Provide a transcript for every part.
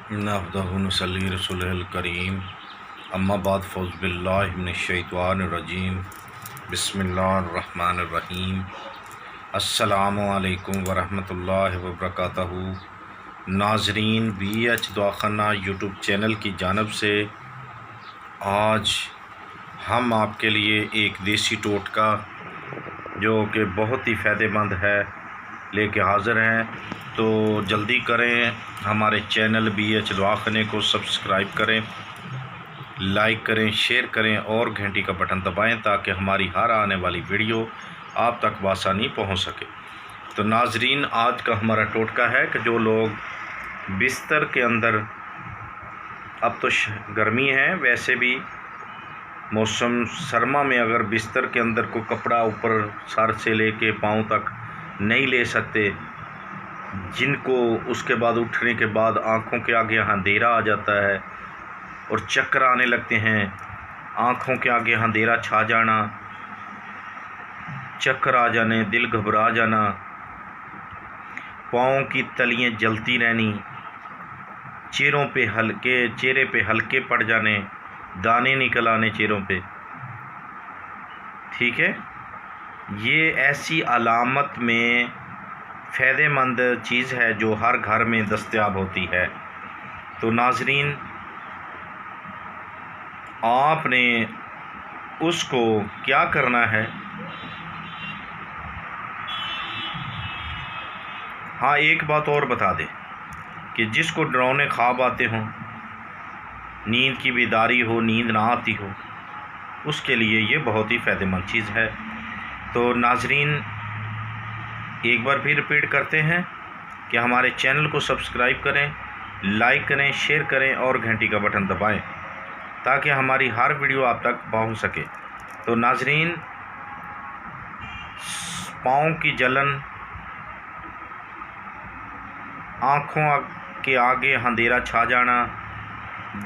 नहमदुहु व नसल्ली रसूलिल करीम अम्मा बाद फ़ौज़ बिल्लाहि मिनश्शैतानिर्रजीम बिस्मिल्लाहिर्रहमानिर्रहीम अस्सलामु अलैकुम वरहमतुल्लाहि वबरकातुहू। नाज़रीन, BH दवाख़ाना यूट्यूब चैनल की जानिब से आज हम आपके लिए एक देसी टोटका जो कि बहुत ही फ़ायदेमंद है लेके हाज़िर हैं। तो जल्दी करें, हमारे चैनल BH दवाख़ाने को सब्सक्राइब करें, लाइक करें, शेयर करें और घंटी का बटन दबाएं ताकि हमारी हर आने वाली वीडियो आप तक बआसानी पहुंच सके। तो नाजरीन, आज का हमारा टोटका है कि जो लोग बिस्तर के अंदर, अब तो गर्मी है, वैसे भी मौसम सरमा में अगर बिस्तर के अंदर कोई कपड़ा ऊपर सर से लेके पाँव तक नहीं ले सकते, जिनको उसके बाद उठने के बाद आँखों के आगे अंधेरा आ जाता है और चक्कर आने लगते हैं, आँखों के आगे अंधेरा छा जाना, चक्कर आ जाने, दिल घबरा जाना, पाँव की तलियाँ जलती रहनी, चेहरे पे हल्के पड़ जाने, दाने निकल आने चेहरों पे, ठीक है, ये ऐसी अलामत में फ़ायदेमंद चीज़ है जो हर घर में दस्तयाब होती है। तो नाजरीन, आपने उसको क्या करना है, हाँ एक बात और बता दें कि जिसको डरावने ख्वाब आते हों, नींद की बेदारी हो, नींद ना आती हो, उसके लिए ये बहुत ही फ़ायदेमंद चीज़ है। तो नाजरीन, एक बार फिर रिपीट करते हैं कि हमारे चैनल को सब्सक्राइब करें, लाइक करें, शेयर करें और घंटी का बटन दबाएं ताकि हमारी हर वीडियो आप तक पहुंच सके। तो नाजरीन, पाँव की जलन, आँखों के आगे अंधेरा छा जाना,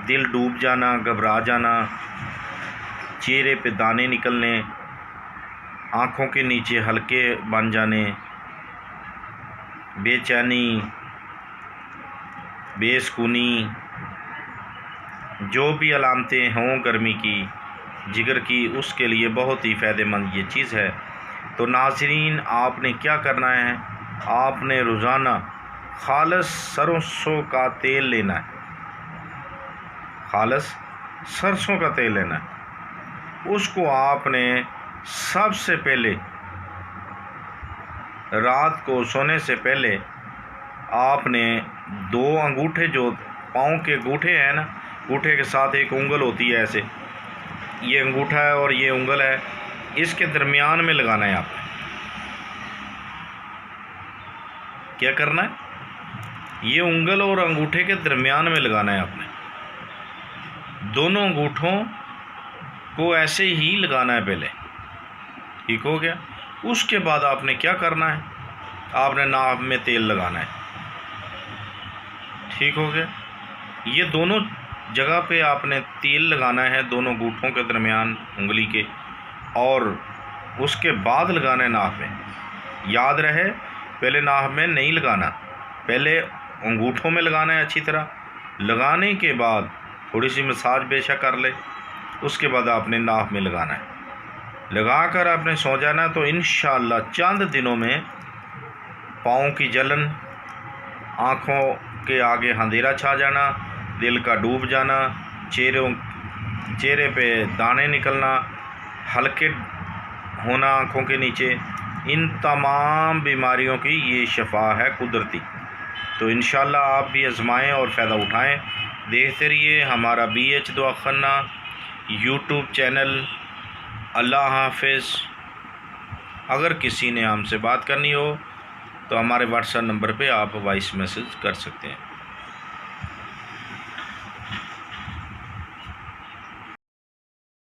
दिल डूब जाना, घबरा जाना, चेहरे पे दाने निकलने, आँखों के नीचे हल्के बन जाने, बेचैनी, बेसुकूनी, जो भी अलामतें हों गर्मी की, जिगर की, उसके लिए बहुत ही फ़ायदेमंद ये चीज़ है। तो नाज़रीन, आपने क्या करना है, आपने रोज़ाना खालिस सरसों का तेल लेना है, खालिस सरसों का तेल लेना है। उसको आपने सबसे पहले रात को सोने से पहले आपने 2 अंगूठे, जो पाँव के अंगूठे हैं ना, अंगूठे के साथ एक उंगल होती है, ऐसे ये अंगूठा है और ये उंगल है, इसके दरमियान में लगाना है। आपने क्या करना है, ये उंगल और अंगूठे के दरमियान में लगाना है। आपने दोनों अंगूठों को ऐसे ही लगाना है पहले, ठीक हो गया। उसके बाद आपने क्या करना है, आपने नाभ में तेल लगाना है, ठीक हो गया। ये दोनों जगह पे आपने तेल लगाना है, दोनों अंगूठों के दरमियान उंगली के, और उसके बाद लगाना है नाभ में। याद रहे, पहले नाभ में नहीं लगाना, पहले अंगूठों में लगाना है अच्छी तरह। लगाने के बाद थोड़ी सी मसाज बेशक कर ले, उसके बाद आपने नाभ में लगाना है। लगाकर आपने सो जाना। तो इंशाअल्लाह चंद दिनों में पाँव की जलन, आँखों के आगे अंधेरा छा जाना, दिल का डूब जाना, चेहरे पे दाने निकलना, हल्के होना आँखों के नीचे, इन तमाम बीमारियों की ये शफा है कुदरती। तो इंशाअल्लाह आप भी आजमाएं और फ़ायदा उठाएं। देखते रहिए हमारा BH दवाख़ाना यूट्यूब चैनल। अल्लाह हाफ़िज़। अगर किसी ने हमसे बात करनी हो तो हमारे व्हाट्सएप नंबर पे आप वॉइस मैसेज कर सकते हैं।